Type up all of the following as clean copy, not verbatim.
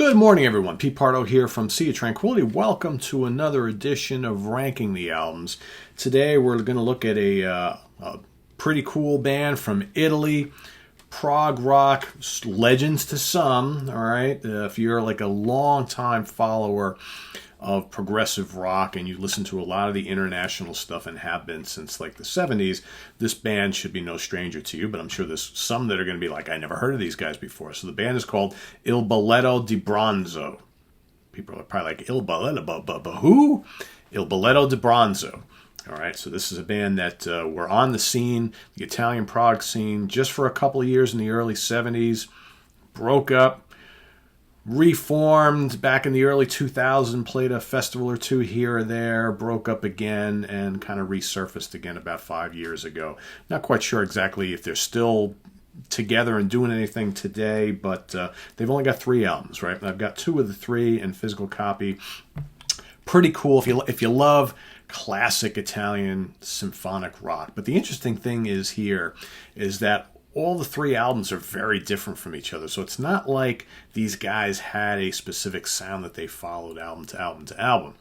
Good morning, everyone. Pete Pardo here from Sea of Tranquility. Welcome to another edition of Ranking the Albums. Today we're going to look at a pretty cool band from Italy, prog rock, legends to some, all right? If you're like a long-time follower of progressive rock and you listen to a lot of the international stuff and have been since like the 70s, this band should be no stranger to you, but I'm sure there's some that are going to be like, I never heard of these guys before. So the band is called Il Balletto Di Bronzo. People are probably like, Il Balletto, but who? Il Balletto Di Bronzo. All right, so this is a band that were on the scene, the Italian prog scene, just for a couple of years in the early 70s, broke up, reformed back in the early 2000s, played a festival or two here or there, broke up again, and kind of resurfaced again about 5 years ago. Not quite sure exactly if they're still together and doing anything today, but they've only got 3 albums, right? I've got 2 of the 3 in physical copy. Pretty cool if you love classic Italian symphonic rock. But the interesting thing is that all the 3 albums are very different from each other. So it's not like these guys had a specific sound that they followed album to album to album.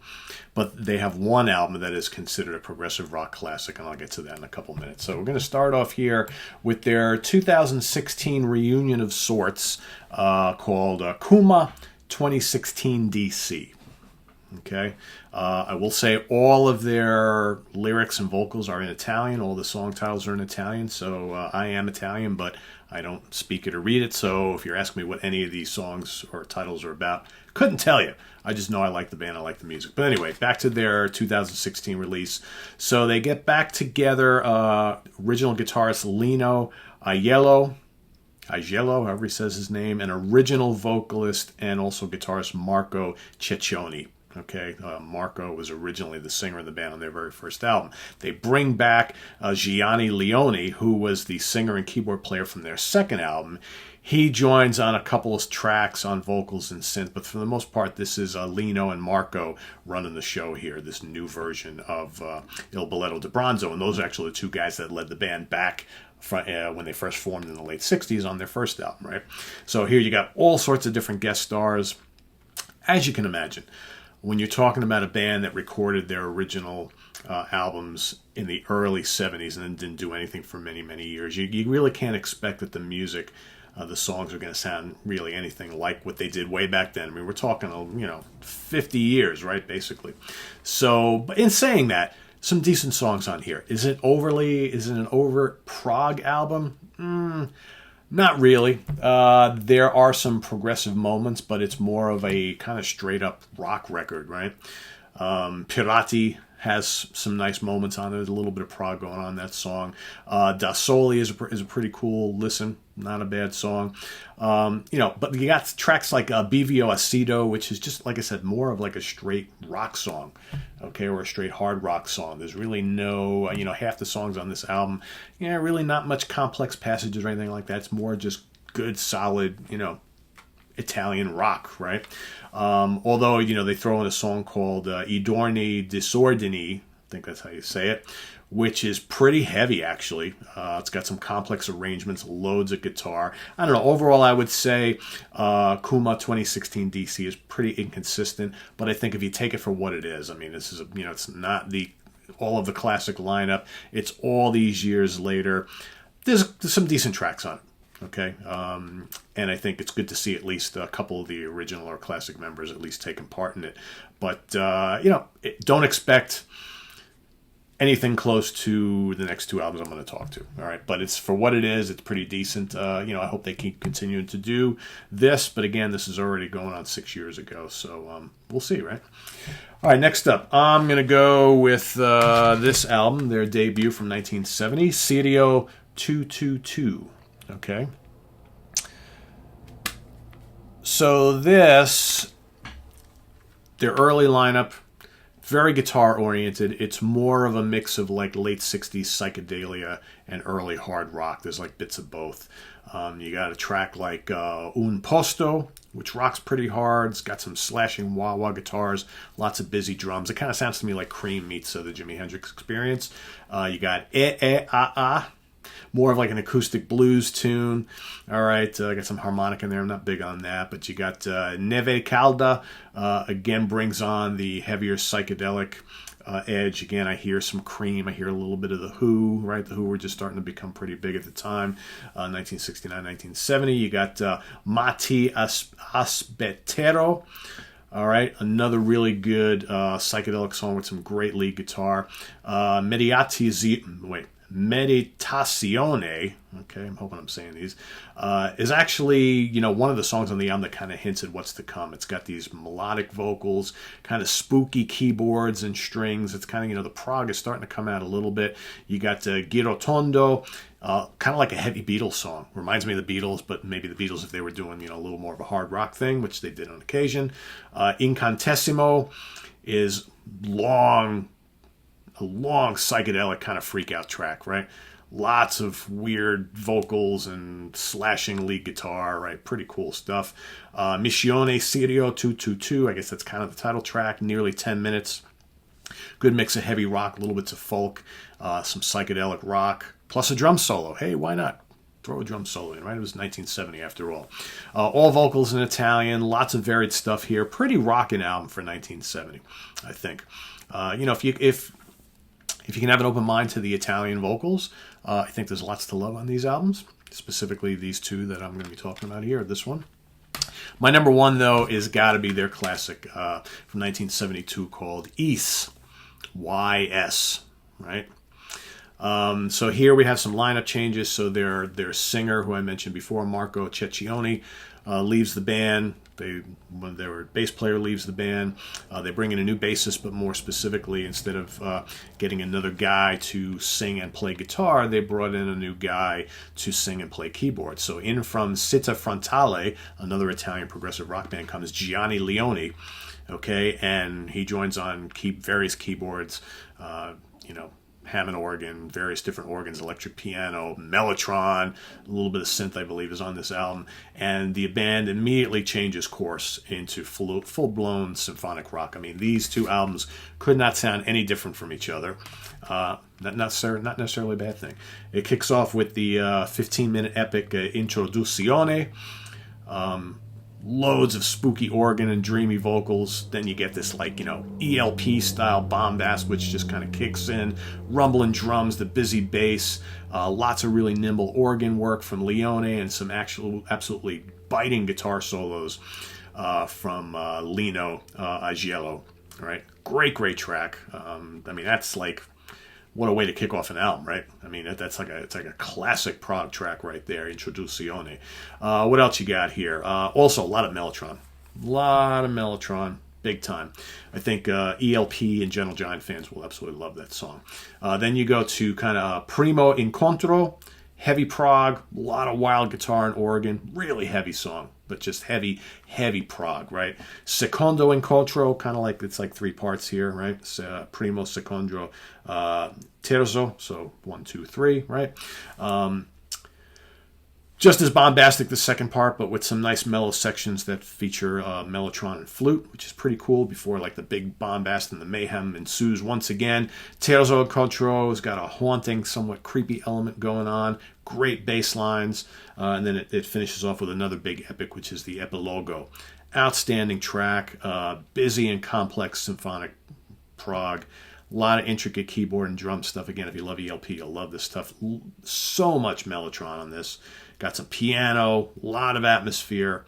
But they have one album that is considered a progressive rock classic, and I'll get to that in a couple minutes. So we're going to start off here with their 2016 reunion of sorts called Kuma 2016 DC. Okay, I will say all of their lyrics and vocals are in Italian. All the song titles are in Italian, so I am Italian, but I don't speak it or read it. So if you're asking me what any of these songs or titles are about, couldn't tell you. I just know I like the band, I like the music. But anyway, back to their 2016 release. So they get back together, original guitarist Lino Aiello, however he says his name, and original vocalist and also guitarist Marco Cecchioni. Okay, Marco was originally the singer of the band on their very first album. They bring back Gianni Leone, who was the singer and keyboard player from their second album. He joins on a couple of tracks on vocals and synth, but for the most part, this is Lino and Marco running the show here, this new version of Il Balletto Di Bronzo, and those are actually the 2 guys that led the band back when they first formed in the late 60s on their first album, right? So here you got all sorts of different guest stars, as you can imagine. When you're talking about a band that recorded their original albums in the early 70s and then didn't do anything for many, many years, you really can't expect that the music, the songs are going to sound really anything like what they did way back then. I mean, we're talking, 50 years, right, basically. So, but in saying that, some decent songs on here. Is it an overt prog album? Not really. There are some progressive moments, but it's more of a kind of straight up rock record, right? Pirati has some nice moments on it. There's a little bit of prog going on in that song. Da Soli is a pretty cool listen. Not a bad song. But you got tracks like Bivio Acido, which is just, like I said, more of like a straight rock song, okay, or a straight hard rock song. There's really no, half the songs on this album, really not much complex passages or anything like that. It's more just good, solid, Italian rock, right? Although, they throw in a song called I Giorni Disordini, I think that's how you say it, which is pretty heavy, actually. It's got some complex arrangements, loads of guitar. I don't know. Overall, I would say Kuma 2016 DC is pretty inconsistent, but I think if you take it for what it is, I mean, this is, it's not all of the classic lineup. It's all these years later. There's some decent tracks on it. Okay, and I think it's good to see at least a couple of the original or classic members at least taking part in it. But, don't expect anything close to the next 2 albums I'm going to talk to. All right, but it's for what it is. It's pretty decent. I hope they keep continuing to do this. But again, this is already going on 6 years ago, so we'll see, right? All right, next up, I'm going to go with this album, their debut from 1970, Sirio 222. Okay. So their early lineup, very guitar oriented. It's more of a mix of like late 60s psychedelia and early hard rock. There's like bits of both. You got a track like Un Posto, which rocks pretty hard. It's got some slashing wah-wah guitars, lots of busy drums. It kind of sounds to me like Cream meets the Jimi Hendrix Experience. You got Ah Ah, more of like an acoustic blues tune. All right, I got some harmonic in there. I'm not big on that, but you got Neve Calda, again brings on the heavier psychedelic edge. Again, I hear some Cream. I hear a little bit of The Who, right? The Who were just starting to become pretty big at the time. 1969, 1970. You got Mati Aspetero. All right, another really good psychedelic song with some great lead guitar. Meditazione, okay, I'm hoping I'm saying these, is actually, one of the songs on the album that kind of hints at what's to come. It's got these melodic vocals, kind of spooky keyboards and strings. It's kind of, the prog is starting to come out a little bit. You got Girotondo, kind of like a heavy Beatles song. Reminds me of the Beatles, but maybe the Beatles if they were doing, a little more of a hard rock thing, which they did on occasion. Incantesimo is a long psychedelic kind of freak out track, right? Lots of weird vocals and slashing lead guitar, right? Pretty cool stuff. Missione Sirio 222, I guess that's kind of the title track, nearly 10 minutes. Good mix of heavy rock, little bits of folk, some psychedelic rock, plus a drum solo. Hey, why not? Throw a drum solo in, right? It was 1970 after all. All vocals in Italian, lots of varied stuff here. Pretty rockin' album for 1970, I think. If you can have an open mind to the Italian vocals, I think there's lots to love on these albums, specifically these two that I'm going to be talking about here, this one. My number one, though, is got to be their classic from 1972 called Is, Y-S, right? So here we have some lineup changes. So their singer, who I mentioned before, Marco Cecchioni, leaves the band. When their bass player leaves the band, they bring in a new bassist, but more specifically, instead of getting another guy to sing and play guitar, they brought in a new guy to sing and play keyboard. So in from Città Frontale, another Italian progressive rock band, comes Gianni Leone, okay, and he joins on various keyboards, Hammond organ, various different organs, electric piano, mellotron, a little bit of synth, I believe, is on this album. And the band immediately changes course into full-blown symphonic rock. I mean, these two albums could not sound any different from each other. Not necessarily a bad thing. It kicks off with the 15-minute epic Introduzione. Loads of spooky organ and dreamy vocals. Then you get this ELP style bombast, which just kind of kicks in. Rumbling drums, the busy bass, lots of really nimble organ work from Leone, and some absolutely biting guitar solos from Lino Aiello. All right, great track. That's what a way to kick off an album, right? It's like a classic prog track right there, Introduzione. What else you got here? Also, a lot of Mellotron, big time. I think ELP and Gentle Giant fans will absolutely love that song. Then you go to kind of Primo Incontro, heavy prog, a lot of wild guitar and organ, really heavy song, but just heavy prog, right? Secondo Incontro, kind of like, it's like three parts here, right? Primo, Secondo, Terzo, so 1, 2, 3, right? Just as bombastic the second part, but with some nice mellow sections that feature mellotron and flute, which is pretty cool, before the big bombast and the mayhem ensues once again. Terzo Incontro has got a haunting, somewhat creepy element going on. Great bass lines. And then it finishes off with another big epic, which is the Epilogo. Outstanding track. Busy and complex symphonic prog. A lot of intricate keyboard and drum stuff. Again, if you love ELP, you'll love this stuff. So much mellotron on this. Got some piano, a lot of atmosphere.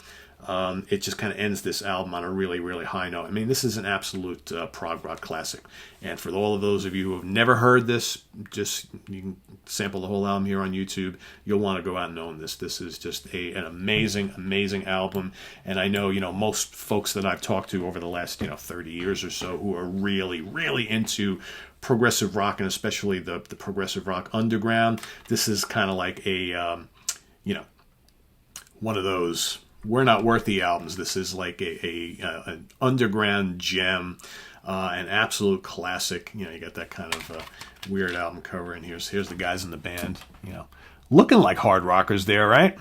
It just kind of ends this album on a really, really high note. This is an absolute prog rock classic. And for all of those of you who have never heard this, you can sample the whole album here on YouTube. You'll want to go out and own this. This is just an amazing, amazing album. And I know, most folks that I've talked to over the last, 30 years or so who are really, really into progressive rock, and especially the progressive rock underground. This is kind of like a, one of those We're Not Worthy albums. This is like an underground gem, an absolute classic. You got that kind of weird album cover, and here's the guys in the band, looking like hard rockers there, right?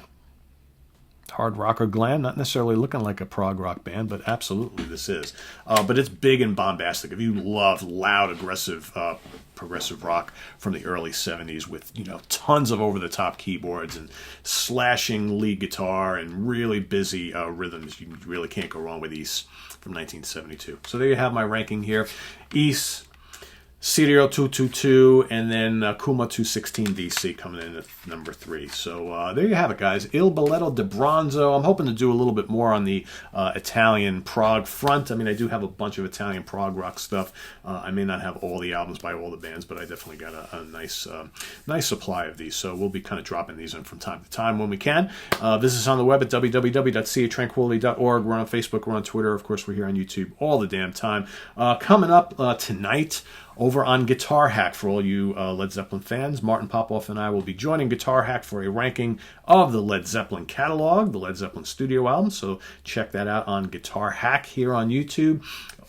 hard rock or glam, not necessarily looking like a prog rock band, but absolutely this is. But it's big and bombastic. If you love loud, aggressive progressive rock from the early 70s with, you know, tons of over-the-top keyboards and slashing lead guitar and really busy rhythms, you really can't go wrong with East from 1972. So there you have my ranking here. East, Sirio 222, and then Kuma 216 DC coming in at number 3. So there you have it, guys. Il Balletto Di Bronzo. I'm hoping to do a little bit more on the Italian prog front. I mean, I do have a bunch of Italian prog rock stuff. I may not have all the albums by all the bands, but I definitely got a nice nice supply of these. So we'll be kind of dropping these in from time to time when we can. Visit us on the web at www.seatranquility.org. We're on Facebook. We're on Twitter. Of course, we're here on YouTube all the damn time. Coming up tonight, over on Guitar Hack, for all you Led Zeppelin fans, Martin Popoff and I will be joining Guitar Hack for a ranking of the Led Zeppelin catalog, the Led Zeppelin studio album. So check that out on Guitar Hack here on YouTube.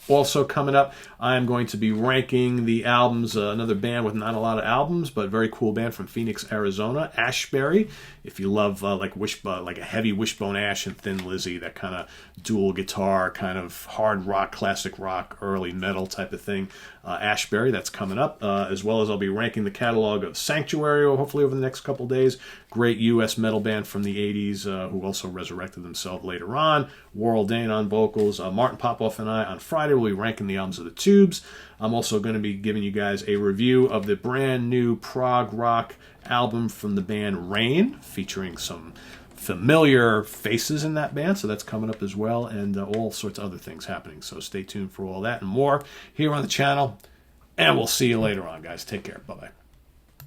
Also coming up, I am going to be ranking the albums, another band with not a lot of albums, but very cool band from Phoenix, Arizona, Ashbury. If you love like a heavy Wishbone Ash and Thin Lizzy, that kind of dual guitar, kind of hard rock, classic rock, early metal type of thing, Ashbury, that's coming up, as well as I'll be ranking the catalog of Sanctuary, hopefully over the next couple days. Great U.S. metal band from the 80s who also resurrected themselves later on. Warrell Dane on vocals. Martin Popoff and I on Friday will be ranking the albums of the Tubes. I'm also going to be giving you guys a review of the brand new prog rock album from the band Rain, featuring some familiar faces in that band, so that's coming up as well, and all sorts of other things happening. So stay tuned for all that and more here on the channel, and we'll see you later on, guys. Take care. Bye-bye.